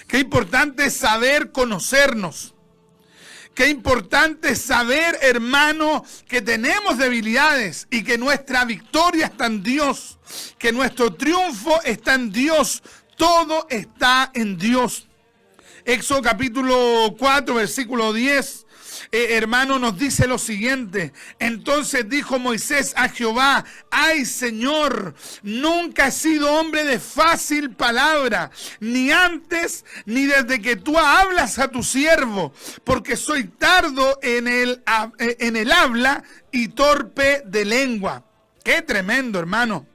Qué importante es saber conocernos. Qué importante es saber, hermano, que tenemos debilidades y que nuestra victoria está en Dios, que nuestro triunfo está en Dios. Todo está en Dios. Éxodo capítulo 4, versículo 10, hermano, nos dice lo siguiente. Entonces dijo Moisés a Jehová: ay, Señor, nunca he sido hombre de fácil palabra, ni antes ni desde que tú hablas a tu siervo, porque soy tardo en el habla y torpe de lengua. Qué tremendo, hermano.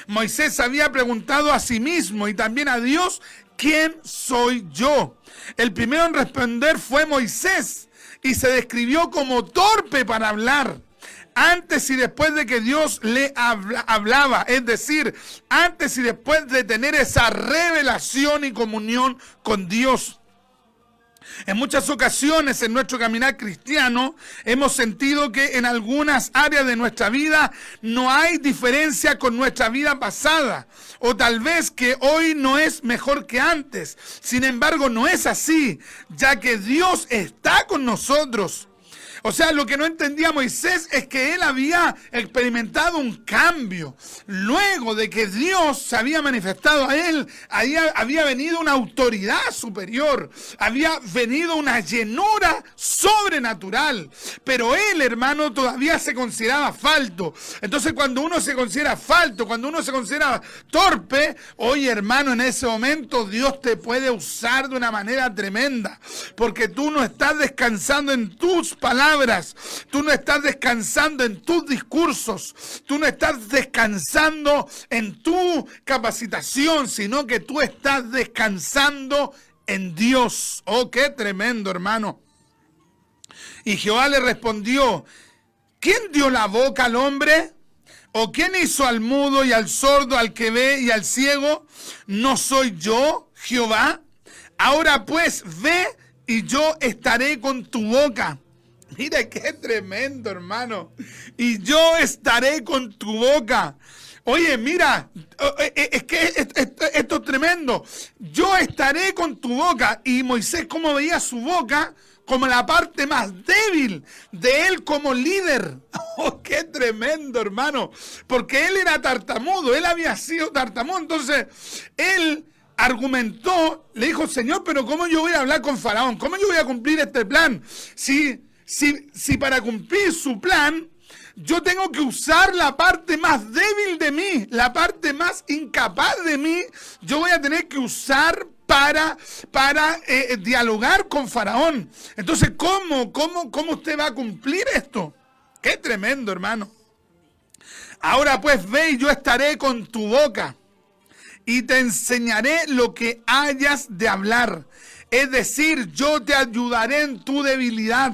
Moisés había preguntado a sí mismo y también a Dios: ¿quién soy yo? El primero en responder fue Moisés y se describió como torpe para hablar. Antes y después de que Dios le hablaba, es decir, antes y después de tener esa revelación y comunión con Dios. En muchas ocasiones en nuestro caminar cristiano hemos sentido que en algunas áreas de nuestra vida no hay diferencia con nuestra vida pasada, o tal vez que hoy no es mejor que antes. Sin embargo, no es así, ya que Dios está con nosotros. O sea, lo que no entendía Moisés es que él había experimentado un cambio. Luego de que Dios se había manifestado a él, había venido una autoridad superior, había venido una llenura sobrenatural. Pero él, hermano, todavía se consideraba falto. Entonces, cuando uno se considera falto, cuando uno se considera torpe, oye, hermano, en ese momento Dios te puede usar de una manera tremenda, porque tú no estás descansando en tus palabras. Tú no estás descansando en tus discursos, tú no estás descansando en tu capacitación, sino que tú estás descansando en Dios. Oh, qué tremendo, hermano. Y Jehová le respondió: ¿quién dio la boca al hombre? ¿O quién hizo al mudo y al sordo, al que ve y al ciego? ¿No soy yo, Jehová? Ahora pues, ve y yo estaré con tu boca. Mira qué tremendo, hermano. Y yo estaré con tu boca. Oye, mira, es que esto es tremendo. Yo estaré con tu boca. Y Moisés, ¿cómo veía su boca? Como la parte más débil de él como líder. Oh, qué tremendo, hermano. Porque él era tartamudo, él había sido tartamudo. Entonces, él argumentó, le dijo: Señor, pero ¿cómo yo voy a hablar con Faraón? ¿Cómo yo voy a cumplir este plan? Si para cumplir su plan, yo tengo que usar la parte más débil de mí, la parte más incapaz de mí, yo voy a tener que usar para dialogar con Faraón. Entonces, ¿cómo usted va a cumplir esto? Qué tremendo, hermano. Ahora pues ve y yo estaré con tu boca. y te enseñaré lo que hayas de hablar. Es decir, yo te ayudaré en tu debilidad.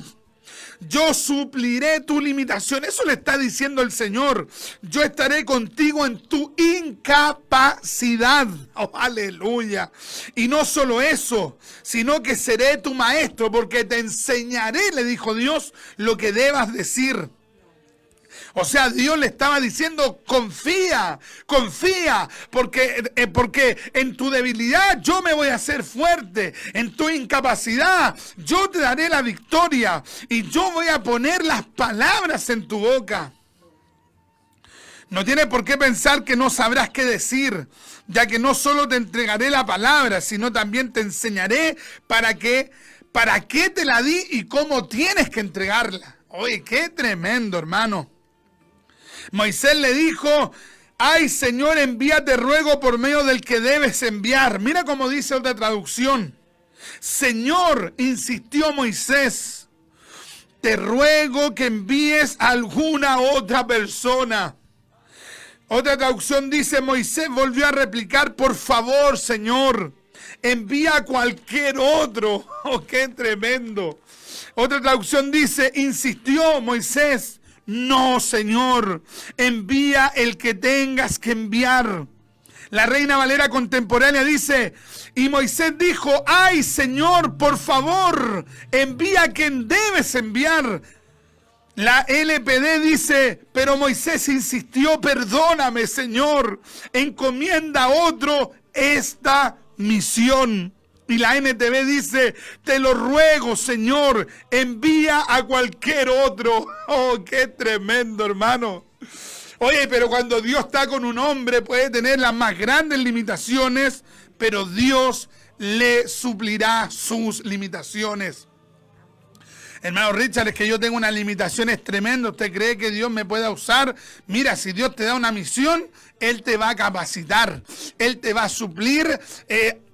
Yo supliré tu limitación. Eso le está diciendo el Señor. Yo estaré contigo en tu incapacidad. Oh, aleluya. Y no solo eso, sino que seré tu maestro, porque te enseñaré, le dijo Dios, lo que debas decir. O sea, Dios le estaba diciendo, confía, porque en tu debilidad yo me voy a hacer fuerte, en tu incapacidad yo te daré la victoria y yo voy a poner las palabras en tu boca. No tienes por qué pensar que no sabrás qué decir, ya que no solo te entregaré la palabra, sino también te enseñaré para qué te la di y cómo tienes que entregarla. Oye, qué tremendo, hermano. Moisés le dijo, ay Señor, envíate ruego por medio del que debes enviar. Mira cómo dice otra traducción. Señor, insistió Moisés, te ruego que envíes a alguna otra persona. Otra traducción dice, Moisés volvió a replicar, por favor, Señor, envía a cualquier otro. Oh, qué tremendo. Otra traducción dice, insistió Moisés, no, Señor, envía el que tengas que enviar. La Reina Valera contemporánea dice, y Moisés dijo, ay, Señor, por favor, envía a quien debes enviar. La LPD dice, pero Moisés insistió, perdóname, Señor, encomienda a otro esta misión. Y la NTV dice, te lo ruego, Señor, envía a cualquier otro. Oh, qué tremendo, hermano. Oye, pero cuando Dios está con un hombre puede tener las más grandes limitaciones, pero Dios le suplirá sus limitaciones. Hermano Richard, es que yo tengo unas limitaciones tremendas. ¿Usted cree que Dios me pueda usar? Mira, si Dios te da una misión, Él te va a capacitar. Él te va a suplir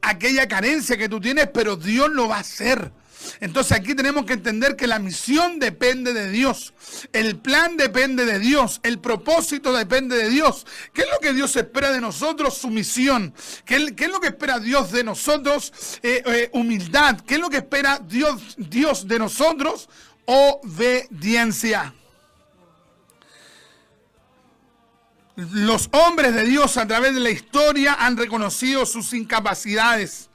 aquella carencia que tú tienes, pero Dios lo va a hacer. Entonces aquí tenemos que entender que la misión depende de Dios. El plan depende de Dios. El propósito depende de Dios. ¿Qué es lo que Dios espera de nosotros? Su misión. ¿Qué es lo que espera Dios de nosotros? Humildad. ¿Qué es lo que espera Dios de nosotros? Obediencia. Los hombres de Dios a través de la historia han reconocido sus incapacidades.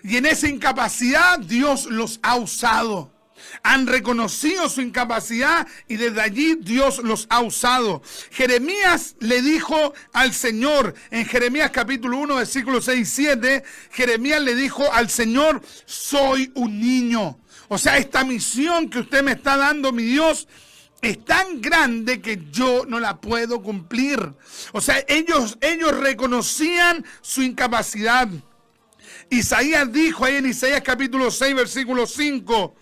Y en esa incapacidad Dios los ha usado. Han reconocido su incapacidad y desde allí Dios los ha usado. Jeremías le dijo al Señor, en Jeremías capítulo 1, versículos 6 y 7, Jeremías le dijo al Señor, soy un niño. O sea, esta misión que usted me está dando, mi Dios, es tan grande que yo no la puedo cumplir. O sea, ellos reconocían su incapacidad. Isaías dijo ahí en Isaías capítulo 6, versículo 5,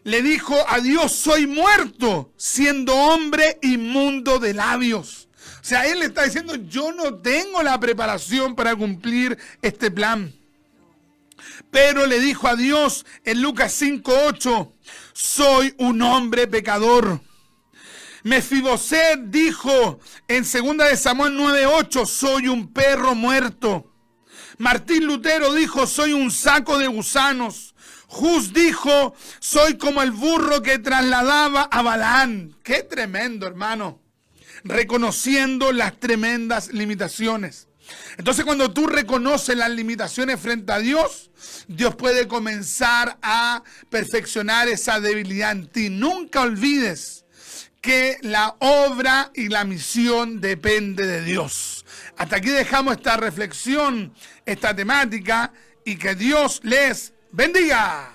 le dijo a Dios, soy muerto, siendo hombre inmundo de labios. O sea, él le está diciendo, yo no tengo la preparación para cumplir este plan. Pero le dijo a Dios en Lucas 5:8, soy un hombre pecador. Mefiboset dijo en 2 de Samuel 9:8, soy un perro muerto. Martín Lutero dijo, soy un saco de gusanos. Hus dijo, soy como el burro que trasladaba a Balaán. Qué tremendo, hermano. Reconociendo las tremendas limitaciones. Entonces, cuando tú reconoces las limitaciones frente a Dios, Dios puede comenzar a perfeccionar esa debilidad en ti. Nunca olvides que la obra y la misión depende de Dios. Hasta aquí dejamos esta reflexión, esta temática, y que Dios les bendiga.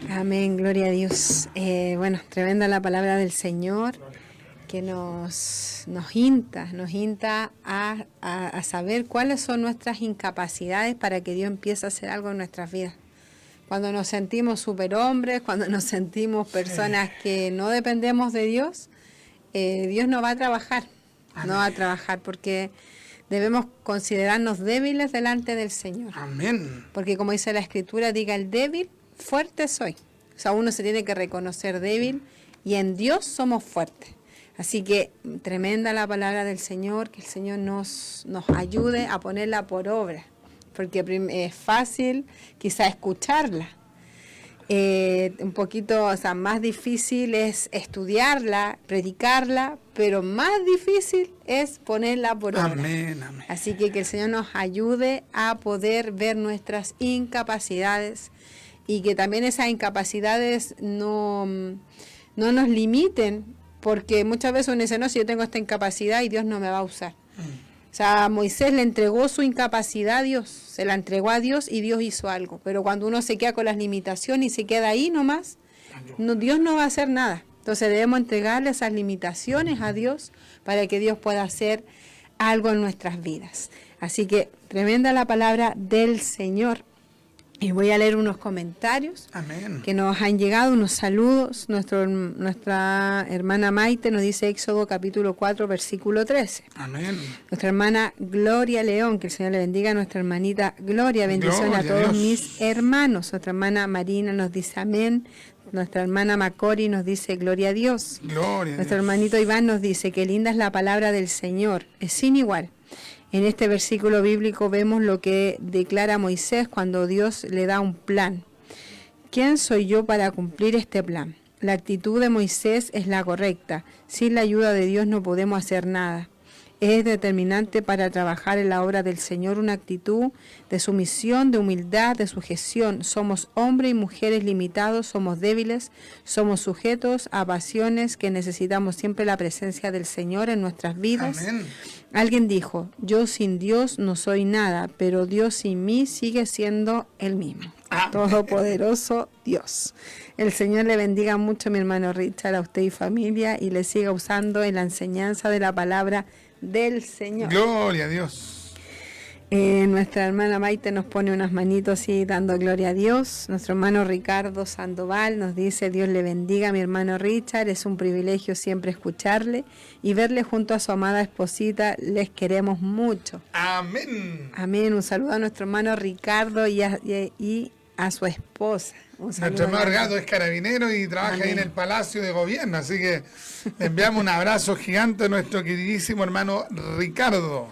Amén, gloria a Dios. Bueno, tremenda la palabra del Señor, que nos insta a saber cuáles son nuestras incapacidades para que Dios empiece a hacer algo en nuestras vidas. Cuando nos sentimos superhombres, cuando nos sentimos personas que no dependemos de Dios, Dios no va a trabajar. Amén. No va a trabajar porque debemos considerarnos débiles delante del Señor. Amén. Porque como dice la Escritura, diga el débil, fuerte soy. O sea, uno se tiene que reconocer débil y en Dios somos fuertes. Así que tremenda la palabra del Señor, que el Señor nos ayude a ponerla por obra. Porque es fácil quizá escucharla. Un poquito, o sea, más difícil es estudiarla, predicarla, pero más difícil es ponerla por obra. Amén, amén. Así que el Señor nos ayude a poder ver nuestras incapacidades y que también esas incapacidades no nos limiten, porque muchas veces uno dice, no, si yo tengo esta incapacidad y Dios no me va a usar. O sea, Moisés le entregó su incapacidad a Dios, se la entregó a Dios y Dios hizo algo. Pero cuando uno se queda con las limitaciones y se queda ahí nomás, Dios no va a hacer nada. Entonces debemos entregarle esas limitaciones a Dios para que Dios pueda hacer algo en nuestras vidas. Así que tremenda la palabra del Señor. Y voy a leer unos comentarios que nos han llegado, unos saludos. Nuestra hermana Maite nos dice Éxodo capítulo 4, versículo 13. Amén. Nuestra hermana Gloria León, que el Señor le bendiga a nuestra hermanita Gloria. Bendición Gloria a todos a Dios. mis hermanos. Nuestra hermana Marina nos dice amén. Nuestra hermana Macori nos dice gloria a Dios. Gloria a Nuestro Dios. hermanito Iván nos dice que linda es la palabra del Señor. Es sin igual. En este versículo bíblico vemos lo que declara Moisés cuando Dios le da un plan. ¿Quién soy yo para cumplir este plan? La actitud de Moisés es la correcta. Sin la ayuda de Dios no podemos hacer nada. Es determinante para trabajar en la obra del Señor una actitud de sumisión, de humildad, de sujeción. Somos hombres y mujeres limitados, somos débiles, somos sujetos a pasiones que necesitamos siempre la presencia del Señor en nuestras vidas. Amén. Alguien dijo, yo sin Dios no soy nada, pero Dios sin mí sigue siendo el mismo. Amén. Todopoderoso Dios. El Señor le bendiga mucho, mi hermano Richard, a usted y familia, y le siga usando en la enseñanza de la palabra del Señor. Gloria a Dios. Nuestra hermana Maite nos pone unas manitos así dando gloria a Dios. Nuestro hermano Ricardo Sandoval nos dice, Dios le bendiga a mi hermano Richard, es un privilegio siempre escucharle y verle junto a su amada esposita, les queremos mucho. Amén. Amén, un saludo a nuestro hermano Ricardo y a su esposa. Nuestro hermano Ricardo es carabinero y trabaja Amén. ahí en el Palacio de Gobierno, así que le enviamos un abrazo gigante a nuestro queridísimo hermano Ricardo.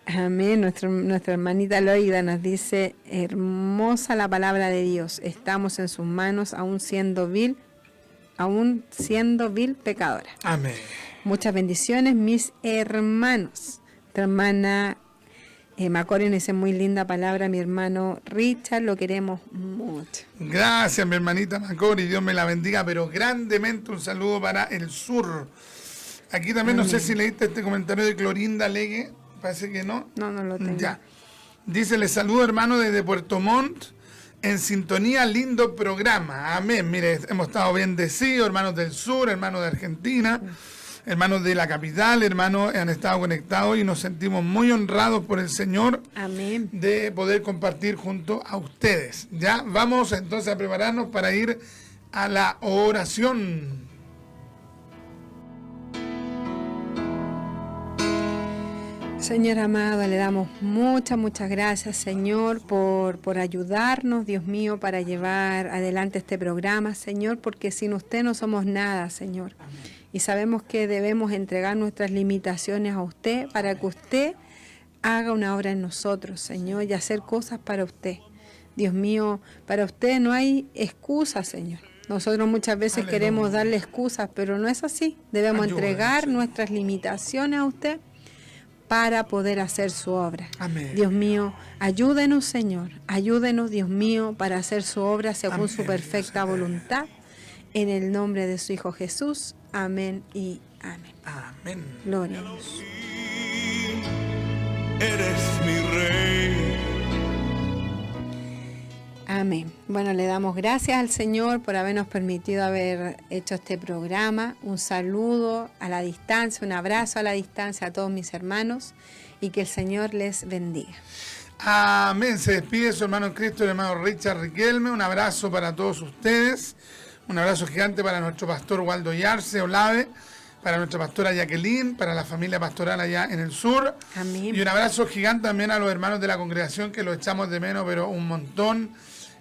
Amén. Nuestra hermanita Loida nos dice, hermosa la palabra de Dios, estamos en sus manos aún siendo vil pecadora. Amén. Muchas bendiciones, mis hermanos. Nuestra hermana Macori nos dice, muy linda palabra, mi hermano Richard, lo queremos mucho. Gracias, mi hermanita Macori, Dios me la bendiga, pero grandemente un saludo para el sur. Aquí también, no sé si leíste este comentario de Clorinda Legue, parece que no. No lo tengo. Ya. Dice, les saludo hermano desde Puerto Montt, en sintonía, lindo programa. Amén. Mire, hemos estado bendecidos, hermanos del sur, hermanos de Argentina, hermanos de la capital, hermanos han estado conectados y nos sentimos muy honrados por el Señor. Amén. De poder compartir junto a ustedes. Ya vamos entonces a prepararnos para ir a la oración. Señor amado, le damos muchas gracias, Señor, por ayudarnos, Dios mío, para llevar adelante este programa, Señor, porque sin usted no somos nada, Señor. Y sabemos que debemos entregar nuestras limitaciones a usted para que usted haga una obra en nosotros, Señor, y hacer cosas para usted. Dios mío, para usted no hay excusas, Señor. Nosotros muchas veces queremos darle excusas, pero no es así. Debemos entregar nuestras limitaciones a usted para poder hacer su obra. Amén. Dios mío, ayúdenos, Señor. Ayúdenos, Dios mío, para hacer su obra según su perfecta voluntad. En el nombre de su Hijo Jesús. Amén y amén. Amén. Gloria a Dios. Eres mi rey. Amén. Bueno, le damos gracias al Señor por habernos permitido haber hecho este programa. Un saludo a la distancia, un abrazo a la distancia a todos mis hermanos y que el Señor les bendiga. Amén. Se despide su hermano en Cristo, el hermano Richard Riquelme. Un abrazo para todos ustedes. Un abrazo gigante para nuestro pastor Waldo Yarse Olave, para nuestra pastora Jacqueline, para la familia pastoral allá en el sur. Amén. Y un abrazo gigante también a los hermanos de la congregación, que los echamos de menos, pero un montón.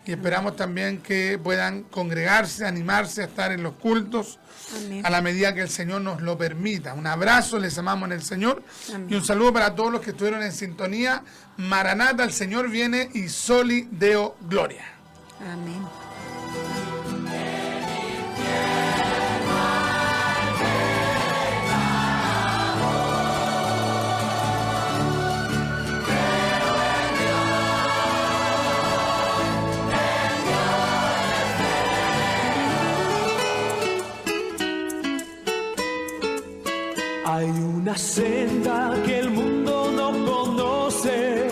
Y esperamos también que puedan congregarse, animarse a estar en los cultos. Amén. A la medida que el Señor nos lo permita. Un abrazo, les amamos en el Señor. Amén. Y un saludo para todos los que estuvieron en sintonía. Maranata, el Señor viene, y Soli Deo Gloria. Amén. Hay una senda que el mundo no conoce.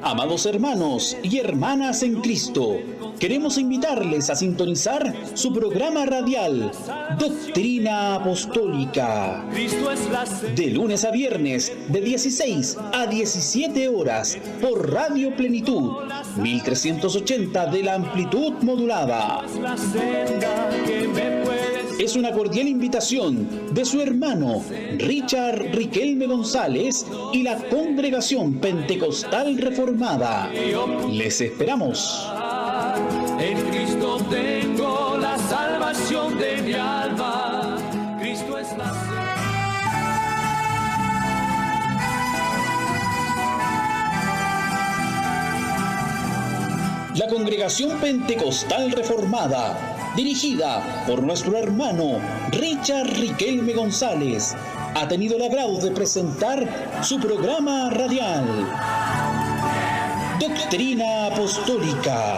Amados hermanos y hermanas en Cristo, queremos invitarles a sintonizar su programa radial Doctrina Apostólica. Cristo es la senda. De lunes a viernes, de 16 a 17 horas, por Radio Plenitud, 1380 de la amplitud modulada. La senda que me puedes. Es una cordial invitación de su hermano Richard Riquelme González y la Congregación Pentecostal Reformada. Les esperamos. En Cristo tengo la salvación de mi alma. Cristo es la senda. La Congregación Pentecostal Reformada, dirigida por nuestro hermano Richard Riquelme González, ha tenido el agrado de presentar su programa radial Doctrina Apostólica,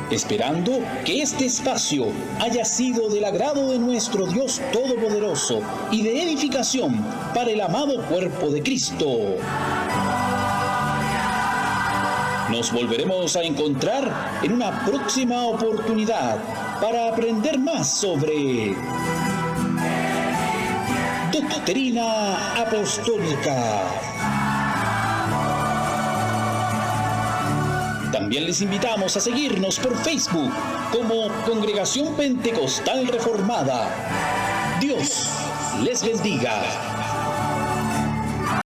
esperando que este espacio haya sido del agrado de nuestro Dios Todopoderoso y de edificación para el amado cuerpo de Cristo. Nos volveremos a encontrar en una próxima oportunidad para aprender más sobre Doctrina Apostólica. También les invitamos a seguirnos por Facebook como Congregación Pentecostal Reformada. Dios les bendiga.